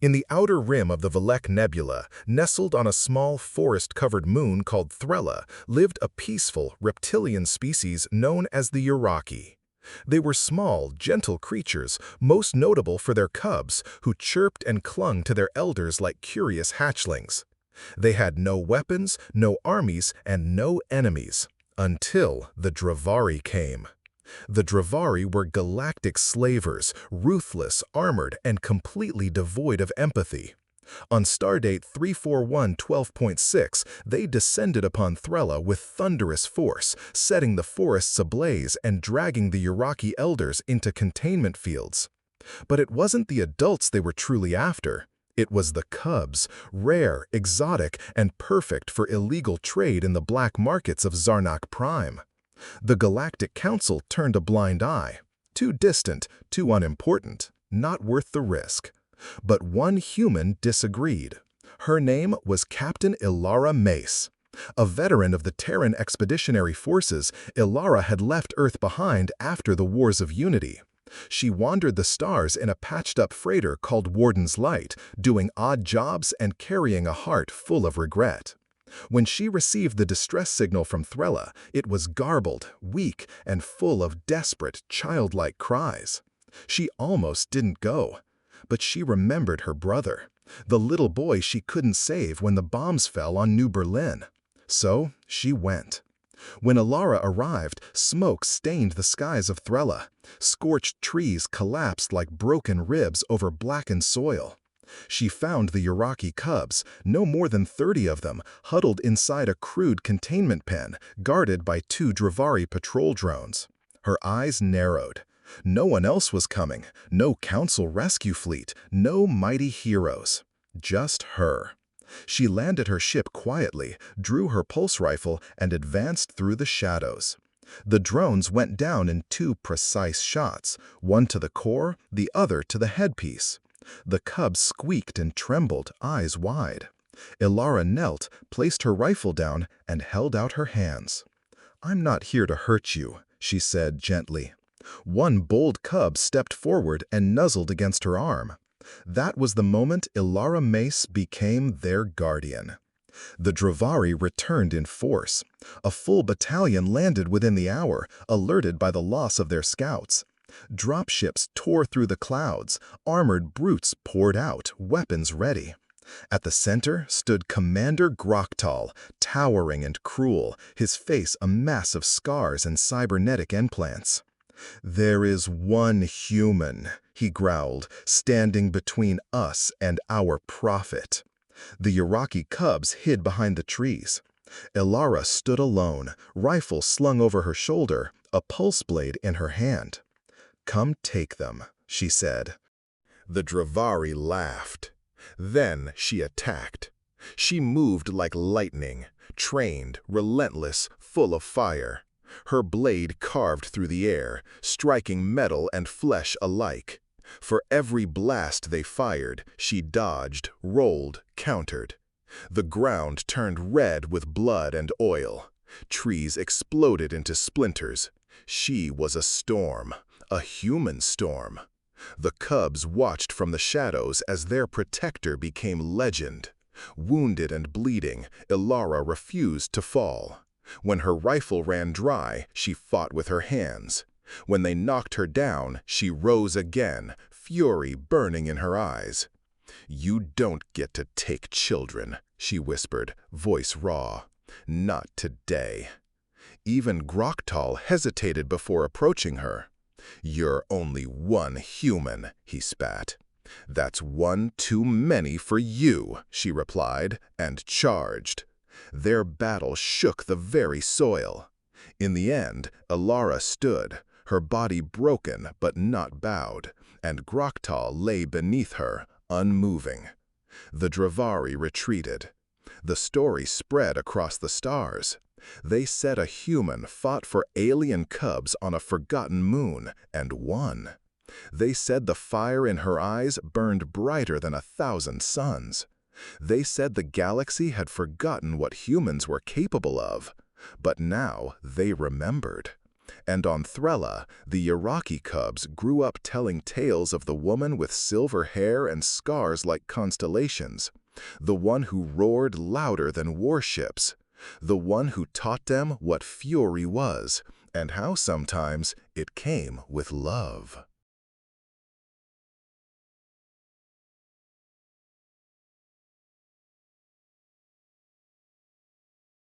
In the outer rim of the Valek Nebula, nestled on a small forest-covered moon called Thrella, lived a peaceful, reptilian species known as the Uraki. They were small, gentle creatures, most notable for their cubs, who chirped and clung to their elders like curious hatchlings. They had no weapons, no armies, and no enemies, until the Dravari came. The Dravari were galactic slavers, ruthless, armored, and completely devoid of empathy. On stardate 341-12.6, they descended upon Thrella with thunderous force, setting the forests ablaze and dragging the Uraki elders into containment fields. But it wasn't the adults they were truly after. It was the cubs, rare, exotic, and perfect for illegal trade in the black markets of Zarnak Prime. The Galactic Council turned a blind eye. Too distant, too unimportant, not worth the risk. But one human disagreed. Her name was Captain Ilara Mace. A veteran of the Terran Expeditionary Forces, Ilara had left Earth behind after the Wars of Unity. She wandered the stars in a patched-up freighter called Warden's Light, doing odd jobs and carrying a heart full of regret. When she received the distress signal from Thrella, it was garbled, weak, and full of desperate, childlike cries. She almost didn't go. But she remembered her brother, the little boy she couldn't save when the bombs fell on New Berlin. So she went. When Ilara arrived, smoke stained the skies of Thrella. Scorched trees collapsed like broken ribs over blackened soil. She found the Uraki cubs, no more than 30 of them, huddled inside a crude containment pen, guarded by 2 Dravari patrol drones. Her eyes narrowed. No one else was coming, no council rescue fleet, no mighty heroes. Just her. She landed her ship quietly, drew her pulse rifle, and advanced through the shadows. The drones went down in 2 precise shots, one to the core, the other to the headpiece. The cubs squeaked and trembled, eyes wide. Ilara knelt, placed her rifle down, and held out her hands. "I'm not here to hurt you," she said gently. One bold cub stepped forward and nuzzled against her arm. That was the moment Ilara Mace became their guardian. The Dravari returned in force. A full battalion landed within the hour, alerted by the loss of their scouts. Dropships tore through the clouds, armored brutes poured out, weapons ready. At the center stood Commander Groktal, towering and cruel, his face a mass of scars and cybernetic implants. "There is one human," he growled, "standing between us and our prophet." The Uraki cubs hid behind the trees. Ilara stood alone, rifle slung over her shoulder, a pulse blade in her hand. "Come take them," she said. The Dravari laughed. Then she attacked. She moved like lightning, trained, relentless, full of fire. Her blade carved through the air, striking metal and flesh alike. For every blast they fired, she dodged, rolled, countered. The ground turned red with blood and oil. Trees exploded into splinters. She was a storm, a human storm. The cubs watched from the shadows as their protector became legend. Wounded and bleeding, Ilara refused to fall. When her rifle ran dry, she fought with her hands. When they knocked her down, she rose again, fury burning in her eyes. "You don't get to take children," she whispered, voice raw. "Not today." Even Groktal hesitated before approaching her. "You're only one human," he spat. "That's one too many for you," she replied, and charged. Their battle shook the very soil. In the end, Ilara stood, her body broken but not bowed, and Groktal lay beneath her, unmoving. The Dravari retreated. The story spread across the stars. They said a human fought for alien cubs on a forgotten moon and won. They said the fire in her eyes burned brighter than 1,000 suns. They said the galaxy had forgotten what humans were capable of. But now they remembered. And on Thrella, the Iraqi cubs grew up telling tales of the woman with silver hair and scars like constellations, the one who roared louder than warships, the one who taught them what fury was, and how sometimes it came with love.